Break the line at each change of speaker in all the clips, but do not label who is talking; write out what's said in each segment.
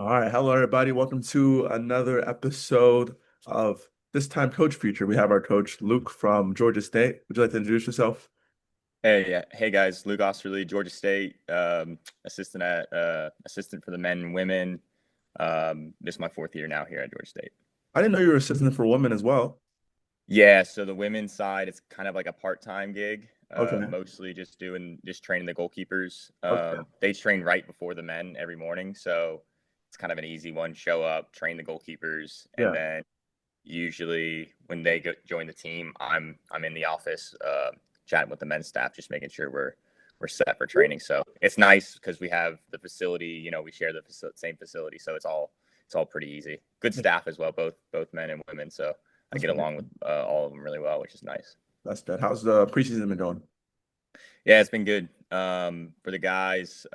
All right, hello everybody. Welcome to another episode of This Time Coach Feature. We have our coach Luke from Georgia State. Would you like to introduce yourself?
Hey, yeah. Hey guys, Luke Oesterle, Georgia State, assistant for the men and women. This is my fourth year now here at Georgia State.
I didn't know you were assistant for women as well.
Yeah, so the women's side, it's kind of like a part-time gig,
Okay.
mostly just training the goalkeepers.
Okay.
They train right before the men every morning, so it's kind of an easy one. Show up, train the goalkeepers, and
Yeah.
then usually when they join the team, I'm in the office chatting with the men's staff, just making sure we're set for training. So it's nice because we have the facility. We share the same facility, so it's all pretty easy. Good staff as well, both men and women. So I
That's
get
great.
along with all of them really well, which is nice.
That's good. How's the preseason been going?
Yeah, it's been good. For the guys,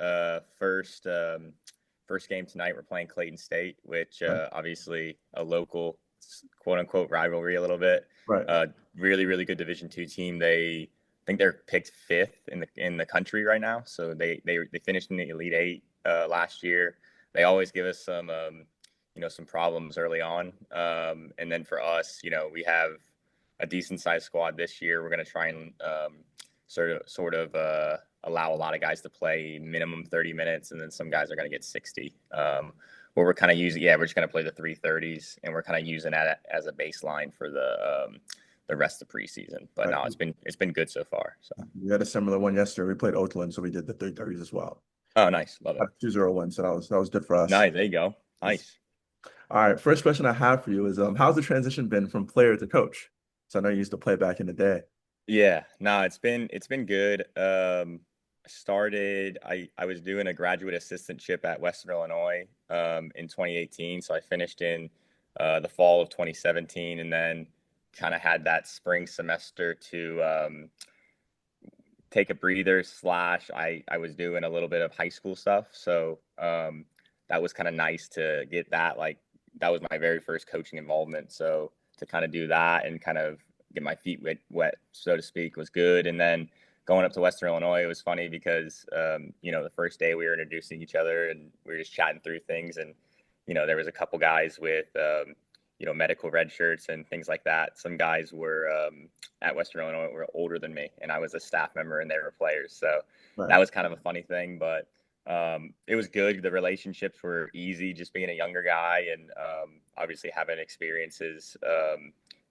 first game tonight, we're playing Clayton State, which
Right.
obviously a local quote unquote rivalry a little bit.
Right.
Really, really good Division two team. I think they're picked fifth in the country right now. So they finished in the Elite Eight last year. They always give us some problems early on. And then for us, we have a decent sized squad this year. We're going to try and sort of allow a lot of guys to play minimum 30 minutes, and then some guys are going to get 60. What we're kind of using, yeah, we're just going to play the 330s, and we're kind of using that as a baseline for the rest of preseason. But
Right.
no, it's been good so far. So,
We had a similar one yesterday. We played Oakland, so we did the 330s as well.
oh, nice, love it.
2-0 win, so that was good for us.
Nice, there you go. Nice.
All right, first question I have for you is how's the transition been from player to coach? So I know you used to play back in the day.
Yeah, no, it's been good. I was doing a graduate assistantship at Western Illinois in 2018, so I finished in the fall of 2017, and then kind of had that spring semester to take a breather. Slash, I was doing a little bit of high school stuff, so that was kind of nice to get that. Like that was my very first coaching involvement, so to kind of do that and kind of get my feet wet, so to speak, was good. And then going up to Western Illinois, it was funny because the first day we were introducing each other and we were just chatting through things, and there was a couple guys with medical red shirts and things like that. Some guys were at Western Illinois were older than me, and I was a staff member and they were players. So
Right.
that was kind of a funny thing, but it was good. The relationships were easy, just being a younger guy and obviously having experiences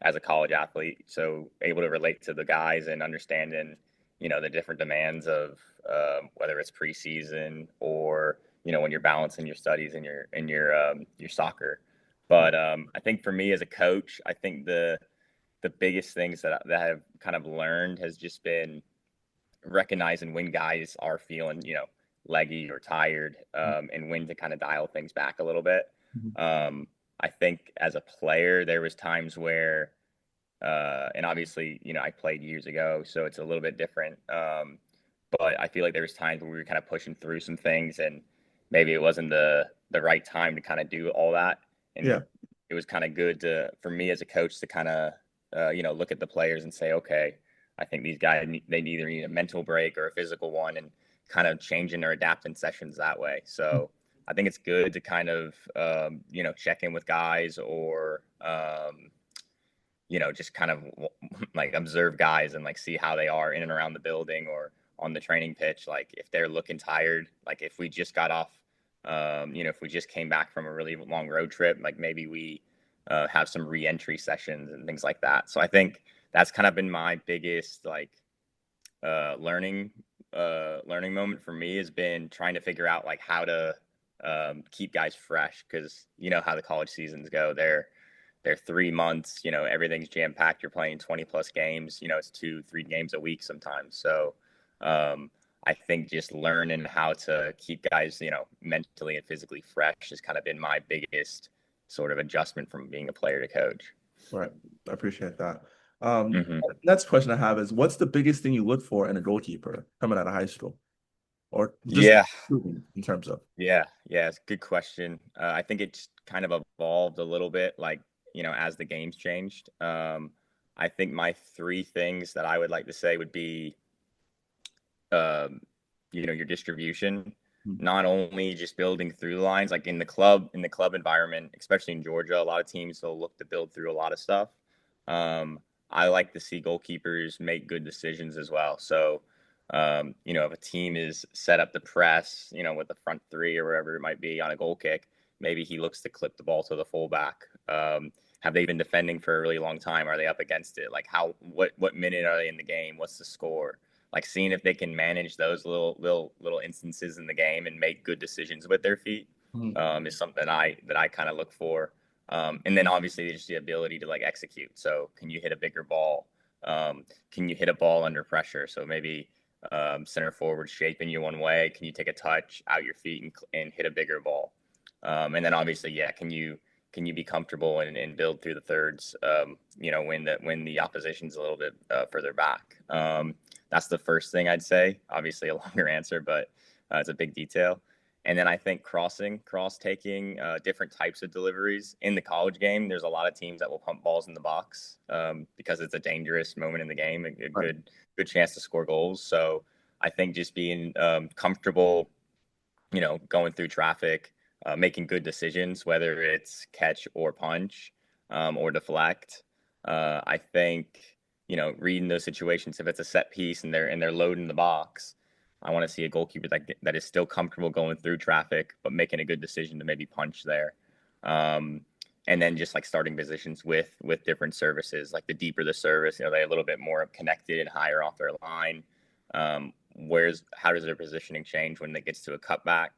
as a college athlete. So able to relate to the guys and understanding, the different demands of whether it's preseason or when you're balancing your studies and your soccer. But I think for me as a coach, I think the biggest things that I've kind of learned has just been recognizing when guys are feeling, leggy or tired, and when to kind of dial things back a little bit.
Mhm.
I think as a player, there was times where, and obviously, I played years ago, so it's a little bit different. But I feel like there was times where we were kind of pushing through some things, and maybe it wasn't the right time to kind of do all that. And
Yeah.
it was kind of good for me as a coach to kind of, look at the players and say, okay, I think these guys they either need a mental break or a physical one, and kind of changing or adapting sessions that way. So I think it's good to kind of, check in with guys or, just kind of like observe guys and like see how they are in and around the building or on the training pitch. Like if they're looking tired, like if we just got off, if we just came back from a really long road trip, like maybe we have some re-entry sessions and things like that. So I think that's kind of been my biggest like learning learning moment for me has been trying to figure out like how to keep guys fresh because you know how the college seasons go. They're 3 months. Everything's jam packed. You're playing 20 plus games. It's 2, 3 games a week sometimes. So um, I think just learning how to keep guys, mentally and physically fresh has kind of been my biggest sort of adjustment from being a player to coach.
Right. I appreciate that.
hmm
Next question I have is what's the biggest thing you look for in a goalkeeper coming out of high school or just
Yeah,
in terms of?
yeah. It's a good question. I think it's kind of evolved a little bit, like as the games changed. I think my three things that I would like to say would be, um, your distribution. not only just building through the lines, like in the club environment, especially in Georgia, a lot of teams will look to build through a lot of stuff. Um, I like to see goalkeepers make good decisions as well. So, if a team is set up to press, with the front three or wherever it might be on a goal kick, maybe he looks to clip the ball to the fullback. Have they been defending for a really long time? Are they up against it? Like what minute are they in the game? What's the score? Like seeing if they can manage those little instances in the game and make good decisions with their feet
Mhm.
is something I kind of look for. And then obviously just the ability to like execute. So can you hit a bigger ball? Can you hit a ball under pressure? So maybe center forward shaping you one way. Can you take a touch out your feet and hit a bigger ball? And then obviously, yeah, can you be comfortable and build through the thirds? When the opposition's a little bit further back. That's the first thing I'd say. Obviously, a longer answer, but it's a big detail. And then I think cross taking, different types of deliveries in the college game. There's a lot of teams that will pump balls in the box because it's a dangerous moment in the game, a
Right.
good chance to score goals. So I think just being comfortable, going through traffic, making good decisions, whether it's catch or punch, or deflect. I think reading those situations. If it's a set piece and they're loading the box, I want to see a goalkeeper that is still comfortable going through traffic, but making a good decision to maybe punch there. Um, and then just like starting positions with different services, like the deeper the service, they're a little bit more connected and higher off their line. How does their positioning change when it gets to a cutback?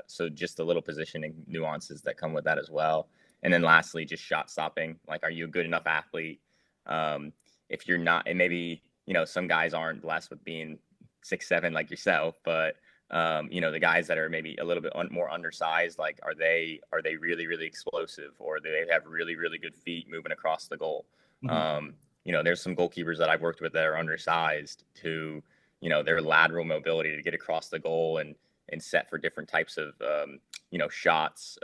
So just the little positioning nuances that come with that as well. And then lastly, just shot stopping. Like, are you a good enough athlete? Um, if you're not, and maybe some guys aren't blessed with being 6'7" like yourself, but the guys that are maybe a little bit more undersized, like are they really really explosive, or do they have really really good feet moving across the goal?
Mhm.
There's some goalkeepers that I've worked with that are undersized who their lateral mobility to get across the goal and set for different types of shots.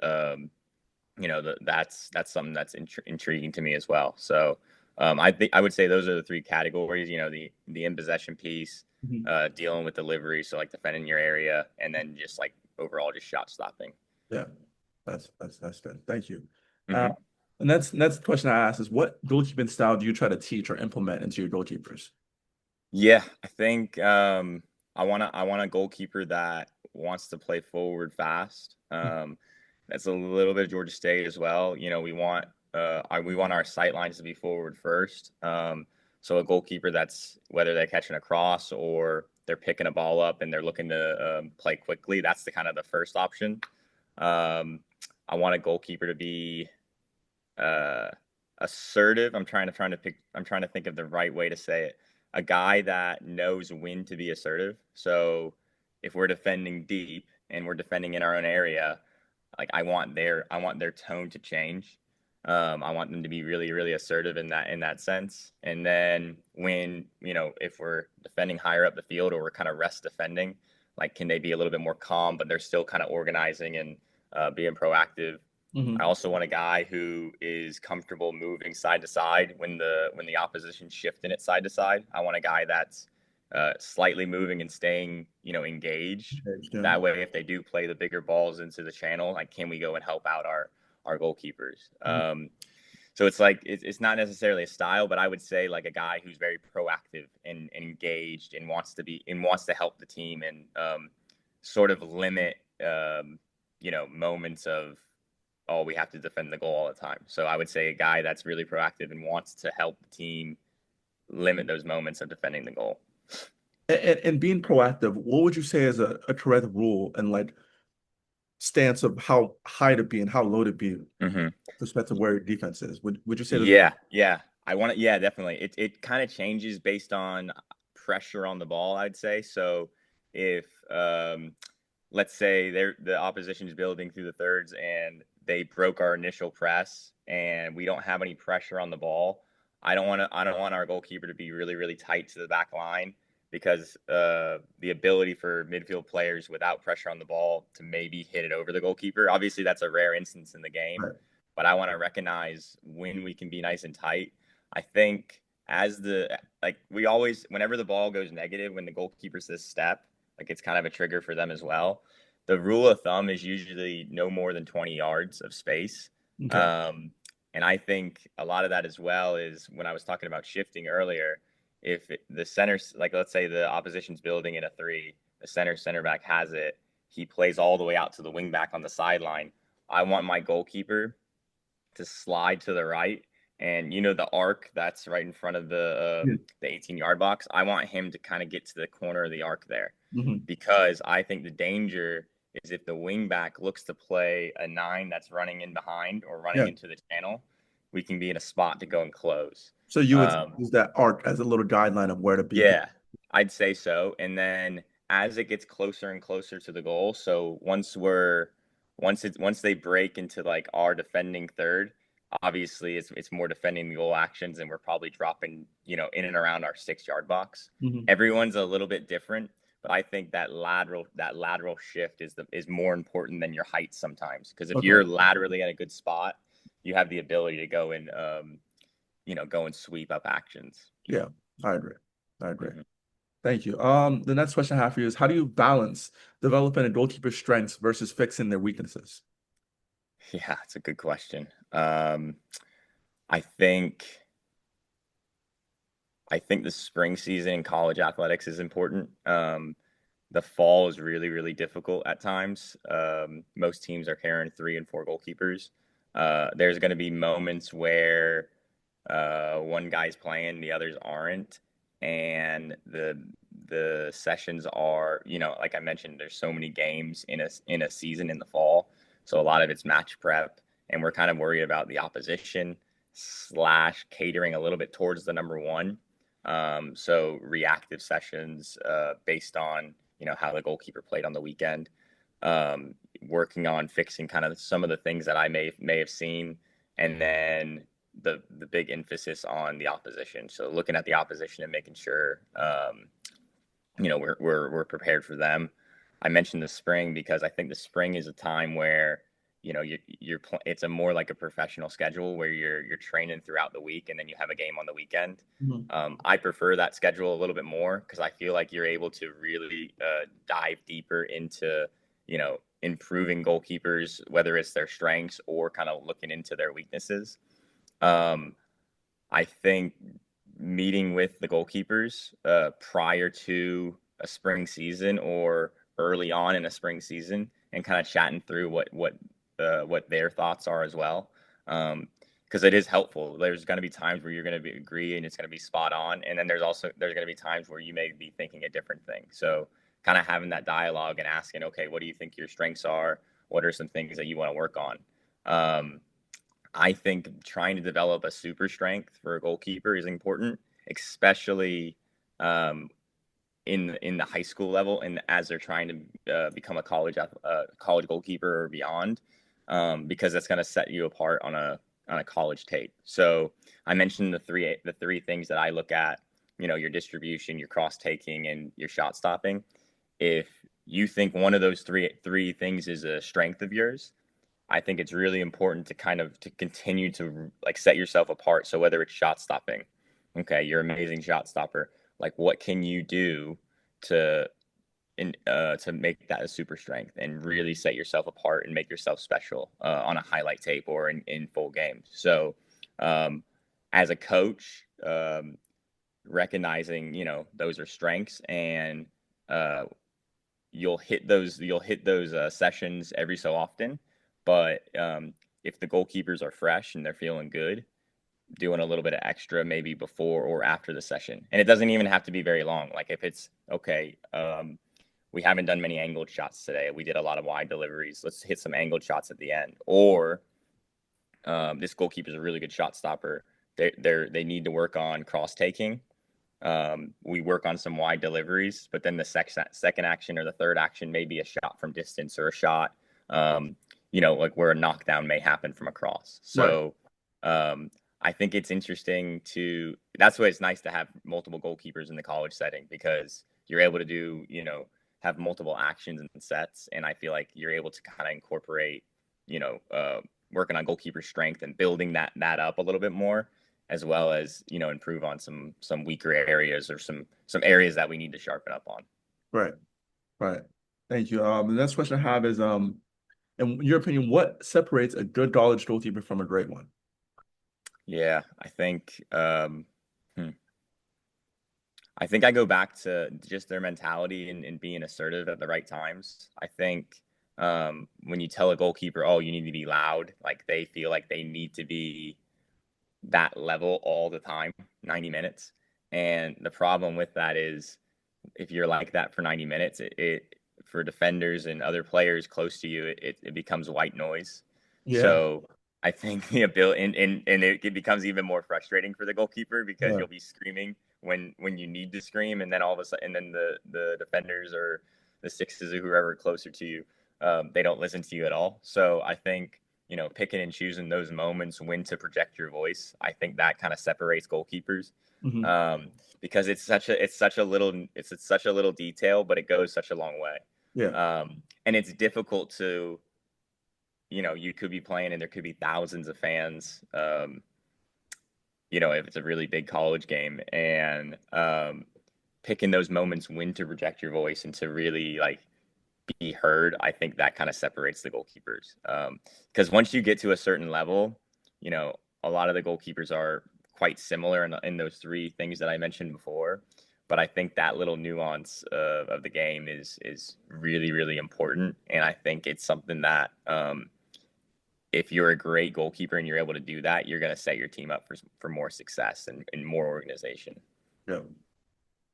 That's something that's intriguing to me as well. So I think I would say those are the three categories. The in possession piece,
Mhm.
dealing with delivery, so like defending your area, and then just like overall just shot stopping.
Yeah, that's good. Thank you. Uh,
Hmm.
and that's the question I asked is what goalkeeping style do you try to teach or implement into your goalkeepers?
Yeah, I think I want a goalkeeper that wants to play forward fast. That's a little bit of Georgia State as well. We want our sight lines to be forward first. So a goalkeeper that's whether they're catching a cross or they're picking a ball up and they're looking to play quickly. That's the kind of the first option. Um, I want a goalkeeper to be uh, assertive. I'm trying to think of the right way to say it. A guy that knows when to be assertive. So if we're defending deep and we're defending in our own area, like I want their tone to change. I want them to be really really assertive in that sense. And then when if we're defending higher up the field or we're kind of rest defending, like can they be a little bit more calm, but they're still kind of organizing and being proactive. I
Hmm.
also want a guy who is comfortable moving side to side when the opposition's shifting it side to side. I want a guy that's slightly moving and staying, engaged.
Yeah.
That way, if they do play the bigger balls into the channel, like can we go and help out our goalkeepers?
Mhm.
So it's like it's not necessarily a style, but I would say like a guy who's very proactive and engaged and wants to help the team and sort of limit moments of, oh, we have to defend the goal all the time. So I would say a guy that's really proactive and wants to help the team limit those moments of defending the goal.
And being proactive, what would you say is a correct rule and like stance of how high to be and how low to be with
Mm-hmm.
respect to where your defense is? Would you say there's
Yeah, yeah. I want to. Yeah, definitely. It kind of changes based on pressure on the ball, I'd say. So if let's say the opposition is building through the thirds and they broke our initial press and we don't have any pressure on the ball, I don't want our goalkeeper to be really really tight to the back line because the ability for midfield players without pressure on the ball to maybe hit it over the goalkeeper. Obviously, that's a rare instance in the game,
right?
but I want to recognize when we can be nice and tight. I think as the like we always whenever the ball goes negative when the goalkeeper says step, like it's kind of a trigger for them as well. the rule of thumb is usually no more than 20 yards of space.
Okay.
Um, and I think a lot of that as well is when I was talking about shifting earlier, if the center, like let's say the opposition's building in a three, the center back has it, he plays all the way out to the wing back on the sideline. I want my goalkeeper to slide to the right, and the arc that's right in front of
Yeah.
the 18-yard box. I want him to kind of get to the corner of the arc there,
Hmm.
because I think the danger is if the wing back looks to play a nine that's running in behind or running
Yeah.
into the channel, we can be in a spot to go and close.
So you would
Um,
use that arc as a little guideline of where to be.
yeah, I'd say so. And then as it gets closer and closer to the goal, so once they break into like our defending third, obviously it's more defending the goal actions, and we're probably dropping, in and around our 6 yard box.
Hmm.
Everyone's a little bit different, but I think that lateral shift is more important than your height sometimes. Because if
Okay.
you're laterally at a good spot, you have the ability to go and sweep up actions.
Yeah, I agree. I agree.
Mhm.
Thank you. The next question I have for you is how do you balance developing a goalkeeper's strengths versus fixing their weaknesses?
Yeah, it's a good question. I think I think the spring season in college athletics is important. The fall is really, really difficult at times. Most teams are carrying 3 and 4 goalkeepers. There's going to be moments where one guy's playing, the others aren't, and the sessions are, like I mentioned, there's so many games in a season in the fall, so a lot of it's match prep, and we're kind of worried about the opposition slash catering a little bit towards the number one. So reactive sessions based on how the goalkeeper played on the weekend, um, working on fixing kind of some of the things that I may have seen, and then the big emphasis on the opposition. So looking at the opposition and making sure we're prepared for them. I mentioned the spring because I think the spring is a time where it's a more like a professional schedule where you're training throughout the week and then you have a game on the weekend.
Mhm.
I prefer that schedule a little bit more because I feel like you're able to really dive deeper into improving goalkeepers, whether it's their strengths or kind of looking into their weaknesses. Um, I think meeting with the goalkeepers prior to a spring season or early on in a spring season and kind of chatting through what their thoughts are as well. Because it is helpful. There's going to be times where you're going to agree and it's going to be spot on, and then there's going to be times where you may be thinking a different thing. So kind of having that dialogue and asking, okay, what do you think your strengths are? What are some things that you want to work on? Um, I think trying to develop a super strength for a goalkeeper is important, especially um, in the high school level and as they're trying to become a college goalkeeper or beyond, because that's going to set you apart on a college tape. So I mentioned the three things that I look at. Your distribution, your cross taking, and your shot stopping. If you think one of those three things is a strength of yours, I think it's really important to kind of to continue to like set yourself apart. So whether it's shot stopping, okay, you're an amazing shot stopper. Like what can you do to to make that a super strength and really set yourself apart and make yourself special on a highlight tape or in full games. So um, as a coach, recognizing those are strengths, and uh, you'll hit those sessions every so often, but if the goalkeepers are fresh and they're feeling good, doing a little bit of extra maybe before or after the session, and it doesn't even have to be very long. Like if it's okay, we haven't done many angled shots today, we did a lot of wide deliveries, let's hit some angled shots at the end. Or this goalkeeper is a really good shot stopper, they need to work on cross taking. We work on some wide deliveries, but then the second action or the third action may be a shot from distance or a shot, like where a knockdown may happen from across.
Right.
So I think it's interesting to. That's why it's nice to have multiple goalkeepers in the college setting, because you're able to do, have multiple actions and sets, and I feel like you're able to kind of incorporate, you know, uh, working on goalkeeper strength and building that up a little bit more, as well as improve on some weaker areas or some areas that we need to sharpen up on.
Right. Right. Thank you. The next question I have is, in your opinion, what separates a good college goalkeeper from a great one?
Yeah, hmm, I think I go back to just their mentality and being assertive at the right times. I think when you tell a goalkeeper, "Oh, you need to be loud," like they feel like they need to be that level all the time, 90 minutes. And the problem with that is if you're like that for 90 minutes, it for defenders and other players close to you, it becomes white noise.
Yeah,
So I think the ability and it becomes even more frustrating for the goalkeeper because
yeah.
you'll be screaming when you need to scream, and then all of a sudden, and then the defenders or the sixes or whoever closer to you, they don't listen to you at all. So I think picking and choosing those moments when to project your voice, I think that kind of separates goalkeepers.
Hmm.
Um, because it's such a little detail, but it goes such a long way.
Yeah.
And it's difficult to, you could be playing and there could be thousands of fans. If it's a really big college game, and picking those moments when to project your voice and to really like be heard, I think that kind of separates the goalkeepers. Because once you get to a certain level, you know, a lot of the goalkeepers are quite similar in those three things that I mentioned before. But I think that little nuance of the game is really, really important. And I think it's something that if you're a great goalkeeper and you're able to do that, you're going to set your team up for more success and more organization.
Yeah.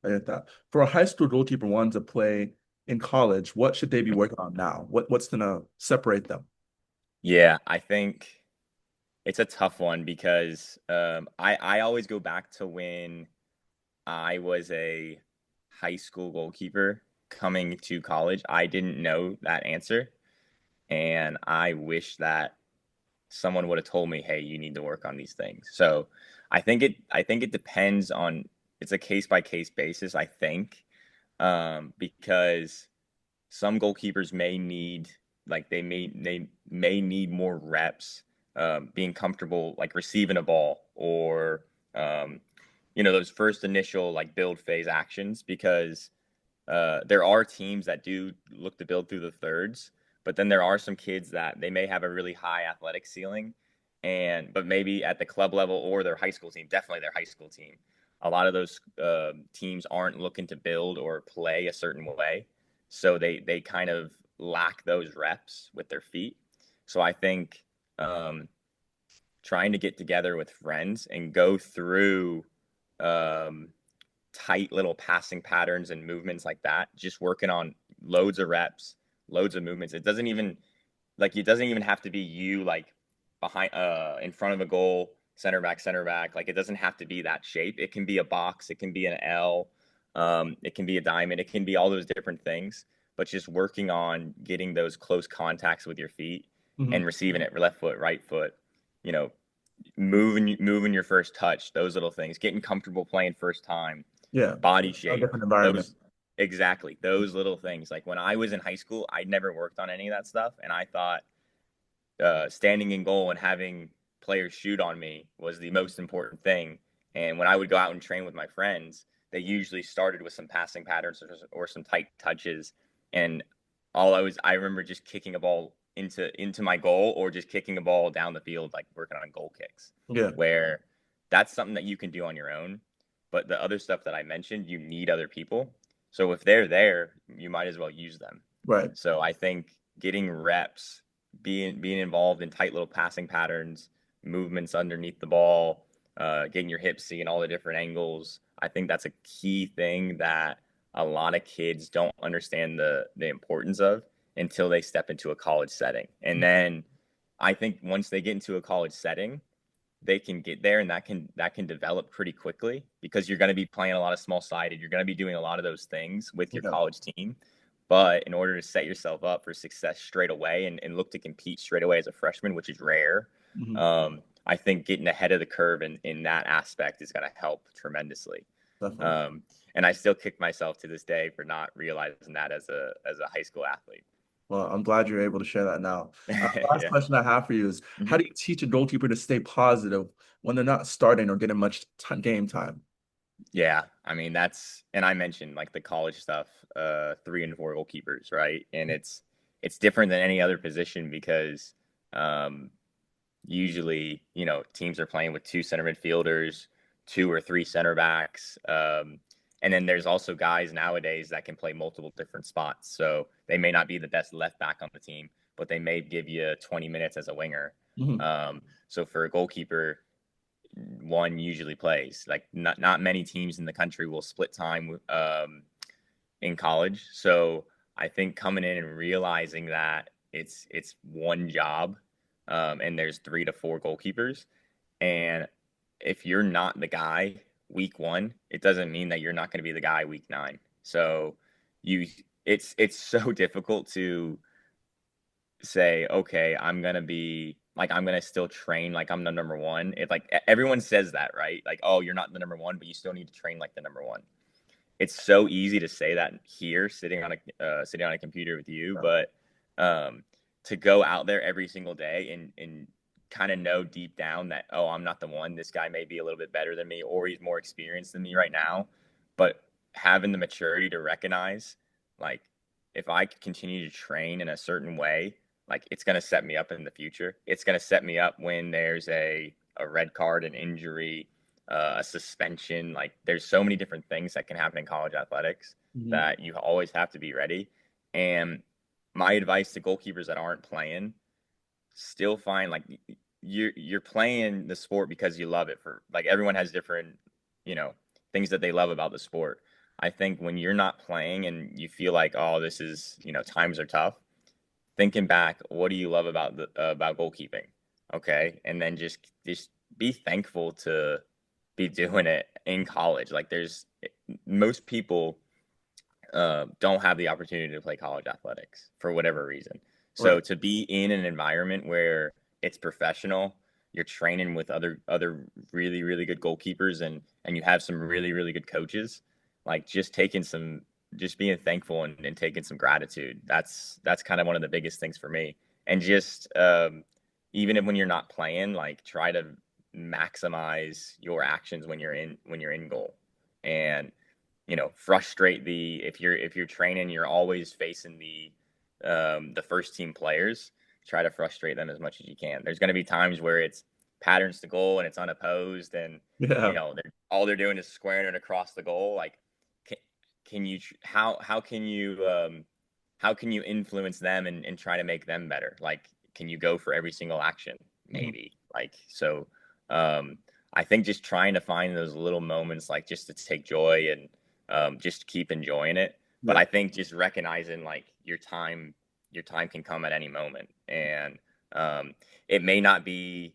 I get that. For a high school goalkeeper wanting to play in college, what should they be working on now? What's gonna separate them?
Yeah, I think it's a tough one because I always go back to when I was a high school goalkeeper coming to college. I didn't know that answer, and I wish that someone would have told me, "Hey, you need to work on these things." So I think it depends on it's a case by case basis. I think because some goalkeepers may need like they may need more reps being comfortable like receiving a ball or those first initial like build phase actions because there are teams that do look to build through the thirds, but then there are some kids that they may have a really high athletic ceiling, but maybe at the club level or their high school team, definitely their high school team, a lot of those teams aren't looking to build or play a certain way, so they kind of lack those reps with their feet. So I think um, trying to get together with friends and go through um, tight little passing patterns and movements like that, just working on loads of reps, loads of movements. It doesn't even have to be you like behind in front of a goal, center back. Like it doesn't have to be that shape. It can be a box, it can be an L, it can be a diamond, it can be all those different things. But just working on getting those close contacts with your feet
Hmm.
and receiving it left foot, right foot, you know, moving your first touch, those little things, getting comfortable playing first time,
Yeah.
body
A
shape,
different environment.
those exactly those little things. Like when I was in high school, I'd never worked on any of that stuff, and I thought standing in goal and having players shoot on me was the most important thing. And when I would go out and train with my friends, they usually started with some passing patterns or some tight touches. And I remember just kicking a ball into my goal or just kicking a ball down the field, like working on goal kicks,
Yeah.
where that's something that you can do on your own. But the other stuff that I mentioned, you need other people. So if they're there, you might as well use them.
Right.
So I think getting reps, being involved in tight little passing patterns, movements underneath the ball, getting your hips seeing all the different angles. I think that's a key thing that a lot of kids don't understand the importance of until they step into a college setting. And then I think once they get into a college setting, they can get there and that can develop pretty quickly because you're going to be playing a lot of small sided, you're going to be doing a lot of those things with your
Yeah.
college team, but in order to set yourself up for success straight away and look to compete straight away as a freshman, which is rare,
Hmm.
I think getting ahead of the curve in that aspect is going to help tremendously.
Definitely.
um, and I still kick myself to this day for not realizing that as a high school athlete.
Well, I'm glad you're able to share that now. Last
Yeah.
question I have for you is, how
Mhm.
do you teach a goalkeeper to stay positive when they're not starting or getting much game time?
Yeah, I mean and I mentioned like the college stuff, 3 and 4 goalkeepers, right? And it's different than any other position because um, usually, teams are playing with two center midfielders, two or three center backs, and then there's also guys nowadays that can play multiple different spots. So they may not be the best left back on the team, but they may give you 20 minutes as a winger.
Hmm.
So for a goalkeeper, one usually plays. Like not many teams in the country will split time in college. So I think coming in and realizing that it's one job, and there's 3 to 4 goalkeepers, and if you're not the guy week one, it doesn't mean that you're not going to be the guy week nine. So you it's so difficult to say, okay, I'm gonna still train like I'm the number one. It like everyone says that, right? Like, oh, you're not the number one, but you still need to train like the number one. It's so easy to say that here, sitting on a computer with you,
Yeah.
but um, to go out there every single day and kind of know deep down that, oh, I'm not the one. This guy may be a little bit better than me, or he's more experienced than me right now, but having the maturity to recognize, like, if I continue to train in a certain way, like it's going to set me up in the future. It's going to set me up when there's a red card, an injury, a suspension. Like there's so many different things that can happen in college athletics
Hmm.
that you always have to be ready. And my advice to goalkeepers that aren't playing, still find like you're playing the sport because you love it. For like everyone has different, you know, things that they love about the sport. I think when you're not playing and you feel like, oh, this is, times are tough, thinking back, what do you love about about goalkeeping? Okay, and then just be thankful to be doing it in college. Like there's most people don't have the opportunity to play college athletics for whatever reason. So
Right.
to be in an environment where it's professional, you're training with other really really good goalkeepers, and you have some really really good coaches, like just being thankful and taking some gratitude. That's kind of one of the biggest things for me. And just even if when you're not playing, like try to maximize your actions when you're in goal, and frustrate if you're training, you're always facing the first team players. Try to frustrate them as much as you can. There's going to be times where it's patterns to goal and it's unopposed, and
Yeah.
all they're doing is squaring it across the goal. Like, can, can you how can you influence them and try to make them better? Like, can you go for every single action?
Hmm.
Maybe. Like so. Um, I think just trying to find those little moments, like just to take joy and just keep enjoying it. But
Yeah.
I think just recognizing like your time can come at any moment, and it may not be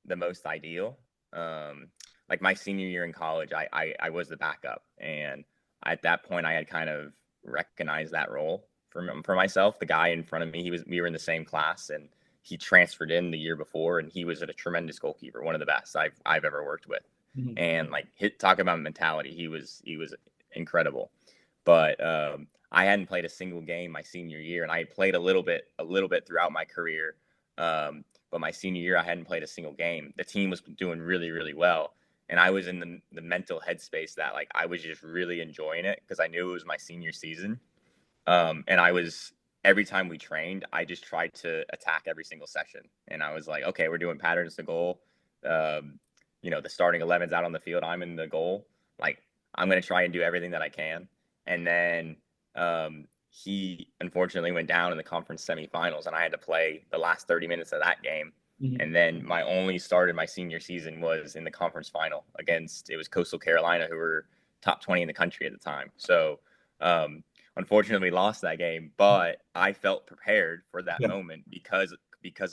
the most ideal. Um, like my senior year in college, I was the backup, and at that point, I had kind of recognized that role for myself. The guy in front of me, we were in the same class, and he transferred in the year before, and he was a tremendous goalkeeper, one of the best I've ever worked with.
Hmm.
And like talk about mentality, he was incredible. But I hadn't played a single game my senior year, and I had played a little bit throughout my career. But my senior year, I hadn't played a single game. The team was doing really, really well, and I was in the mental headspace that like I was just really enjoying it because I knew it was my senior season. And I was every time we trained, I just tried to attack every single session, and I was like, okay, we're doing patterns to goal. Um, the starting 11's out on the field. I'm in the goal. Like I'm gonna try and do everything that I can. And then he unfortunately went down in the conference semifinals, and I had to play the last 30 minutes of that game.
Hmm.
And then my only start in my senior season was in the conference final against it was Coastal Carolina, who were top 20 in the country at the time. So um, unfortunately lost that game, but I felt prepared for that
Yeah.
moment because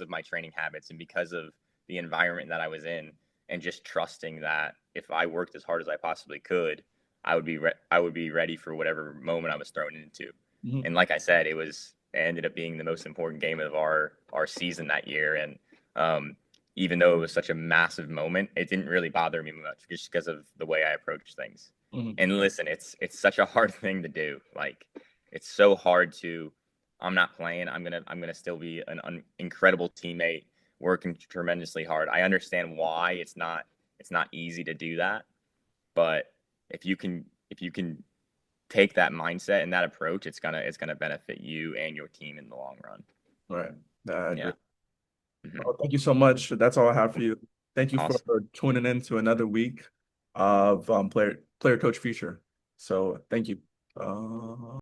of my training habits and because of the environment that I was in, and just trusting that if I worked as hard as I possibly could, I would be ready for whatever moment I was thrown into.
Hmm.
And like I said, it ended up being the most important game of our season that year. And um, even though it was such a massive moment, it didn't really bother me much just because of the way I approached things.
Hmm.
And listen, it's such a hard thing to do. Like it's so hard to. I'm not playing. I'm gonna still be an incredible teammate, working tremendously hard. I understand why it's not easy to do that, but if you can take that mindset and that approach, it's gonna benefit you and your team in the long run.
Right. I
Yeah.
agree.
Hmm.
Well, thank you so much. That's all I have for you. Thank you for
Awesome.
tuning in to another week of player coach feature. So thank you.